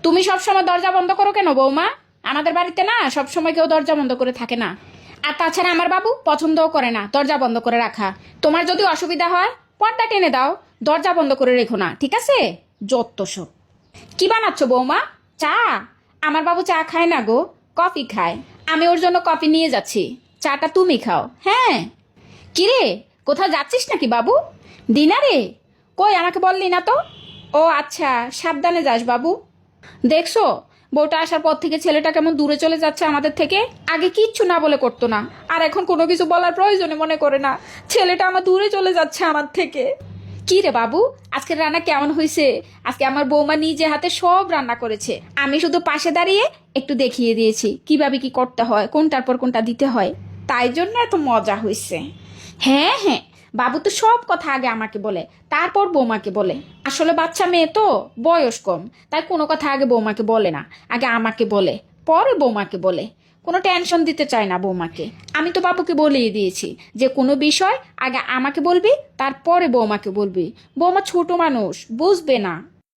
তুমি সবসময় দরজা বন্ধ করো কেন বৌমা? আমাদের বাড়িতে না সবসময় কেউ দরজা বন্ধ করে থাকে না। আর তাছাড়া আমার বাবু পছন্দও করে না দরজা বন্ধ করে রাখা। তোমার যদি অসুবিধা হয় পর্দা টেনে দাও, দরজা বন্ধ করে রেখো না, ঠিক আছে? যত সব। কি বানাচ্ছ বৌমা? চা? আমার বাবু চা খায় না গো, কফি খায়। আমি ওর জন্য কফি নিয়ে যাচ্ছি, চাটা তুমি খাও। হ্যাঁ। কিরে, কোথাও যাচ্ছিস নাকি বাবু? ডিনারে? কই আমাকে বললি না তো। ও আচ্ছা, সাবধানে যাস বাবু। দেখছো বউটা আসার পর থেকে ছেলেটা কেমন দূরে চলে যাচ্ছে আমাদের থেকে। আগে কিচ্ছু না বলে করতো না, আর এখন কোনো কিছু বলার প্রয়োজনে মনে করে না। ছেলেটা আমার দূরে চলে যাচ্ছে আমার থেকে। কি রে বাবু, আজকের রান্না কেমন হয়েছে? আজকে আমার বৌমা নিজে হাতে সব রান্না করেছে, আমি শুধু পাশে দাঁড়িয়ে একটু দেখিয়ে দিয়েছি কিভাবে কি করতে হয়, কোনটার পর কোনটা দিতে হয়। তাই জন্য এত মজা হয়েছে। হ্যাঁ হ্যাঁ, বাবু তো সব কথা আগে আমাকে বলে, তারপর বৌমাকে বলে। আসলে বাচ্চা মেয়ে তো, বয়স কম, তাই কোনো কথা আগে বৌমাকে বলে না, আগে আমাকে বলে, পরে বৌমাকে বলে। কোনো টেনশন দিতে চায় না বৌমাকে। আমি তো বাবুকে বলেই দিয়েছি যে কোনো বিষয় আগে আমাকে বলবি, তারপরে বৌমাকে বলবি। বৌমা ছোট মানুষ, বুঝবে না।